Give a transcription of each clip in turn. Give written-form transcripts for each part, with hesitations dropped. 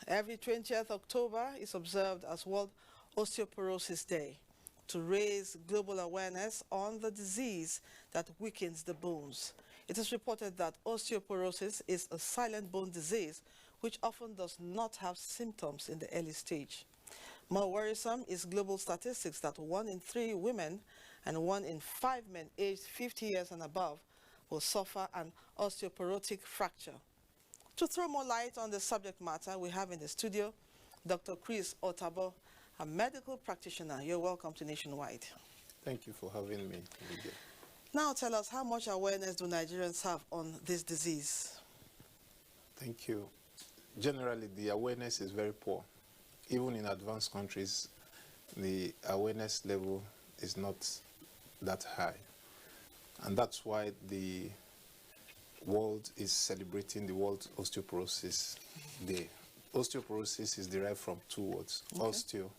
Every 20th October is observed as World Osteoporosis Day to raise global awareness on the disease that weakens the bones. It is reported that osteoporosis is a silent bone disease which often does not have symptoms in the early stage. More worrisome is global statistics that 1 in 3 women and 1 in 5 men aged 50 years and above will suffer an osteoporotic fracture. To throw more light on the subject matter, we have in the studio Dr. Chris Otabo, a medical practitioner. You're welcome to Nationwide. Thank you for having me, Lydia. Now tell us, how much awareness do Nigerians have on this disease? Thank you. Generally, the awareness is very poor. Even in advanced countries, the awareness level is not that high. And that's why the world is celebrating the World Osteoporosis Day. Osteoporosis is derived from 2 words. Okay. Osteo,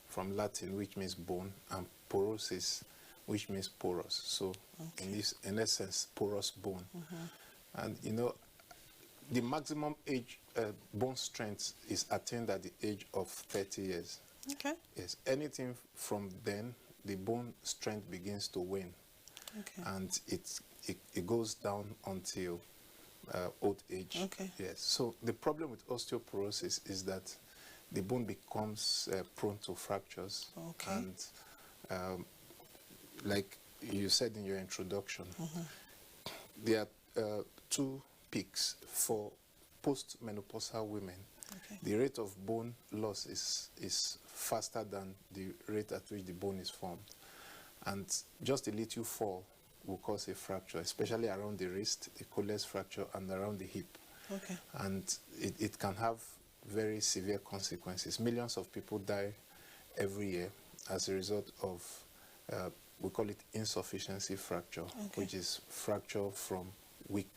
from Latin, which means bone, and porosis, which means porous. So, okay, in essence, porous bone. And you know, the maximum age bone strength is attained at the age of 30 years. Okay. Yes. Anything from then, the bone strength begins to wane. Okay. And it goes down until old age. Okay. Yes. So the problem with osteoporosis is that the bone becomes prone to fractures. Okay. And like you said in your introduction, there are 2 peaks for post-menopausal women. Okay. The rate of bone loss is faster than the rate at which the bone is formed. And just a little fall will cause a fracture, especially around the wrist, the Colles fracture, and around the hip. Okay. And it can have very severe consequences. Millions of people die every year as a result of, we call it insufficiency fracture, okay, which is fracture from weak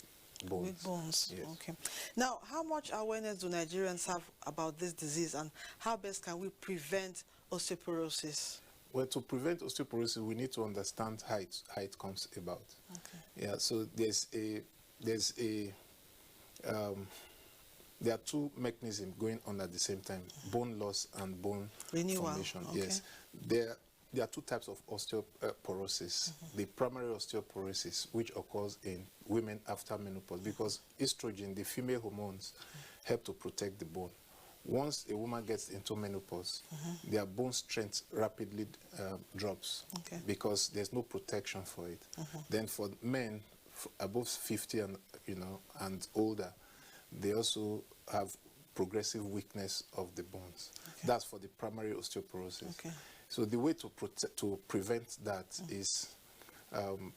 bones. Weak bones, yes. Okay. Now, how much awareness do Nigerians have about this disease, and how best can we prevent osteoporosis? Well, to prevent osteoporosis, we need to understand how it comes about. Okay. Yeah, so there are 2 mechanisms going on at the same time: bone loss and bone renewal formation. Okay. Yes, there are 2 types of osteoporosis. The primary osteoporosis, which occurs in women after menopause, because estrogen, the female hormones, help to protect the bone. Once a woman gets into menopause, their bone strength rapidly drops, okay, because there's no protection for it. Then for men above 50 and older, they also have progressive weakness of the bones. Okay. That's for the primary osteoporosis. Okay. So the way to prevent that is,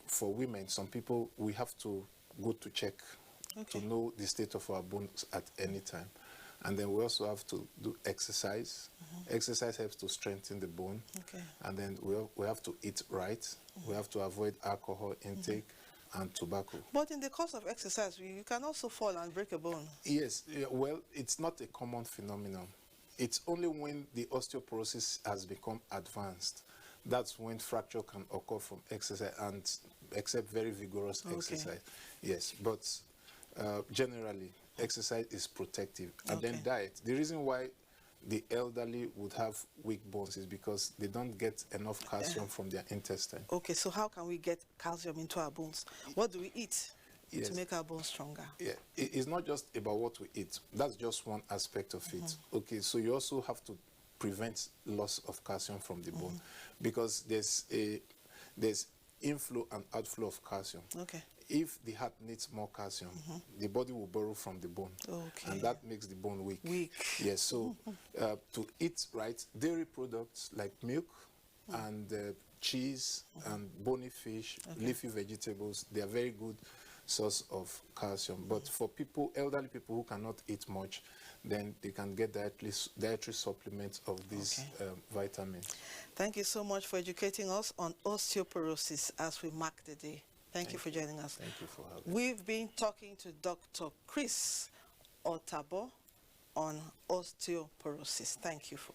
for women, some people, we have to go to check, okay, to know the state of our bones at any time. And then we also have to do exercise. Exercise helps to strengthen the bone. Okay. And then we have to eat right. We have to avoid alcohol intake and tobacco. But in the course of exercise, you can also fall and break a bone. Yes. Well, it's not a common phenomenon. It's only when the osteoporosis has become advanced, that's when fracture can occur from exercise, and except very vigorous exercise. Yes, but generally, exercise is protective. And then diet. The reason why the elderly would have weak bones is because they don't get enough calcium from their intestine. Okay, so how can we get calcium into our bones? What do we eat to make our bones stronger? Yeah, it's not just about what we eat. That's just one aspect of it. Okay, so you also have to prevent loss of calcium from the bone, because there's inflow and outflow of calcium. Okay. If the heart needs more calcium, the body will borrow from the bone. Okay. And that makes the bone weak. Yes, so to eat right, dairy products like milk and cheese and bony fish, leafy vegetables, they are very good source of calcium. But for people, elderly people who cannot eat much, then they can get dietary supplements of these vitamins. Thank you so much for educating us on osteoporosis as we mark the day. Thank you for joining us. Thank you for having me. We've been talking to Dr. Chris Otabo on osteoporosis. Thank you for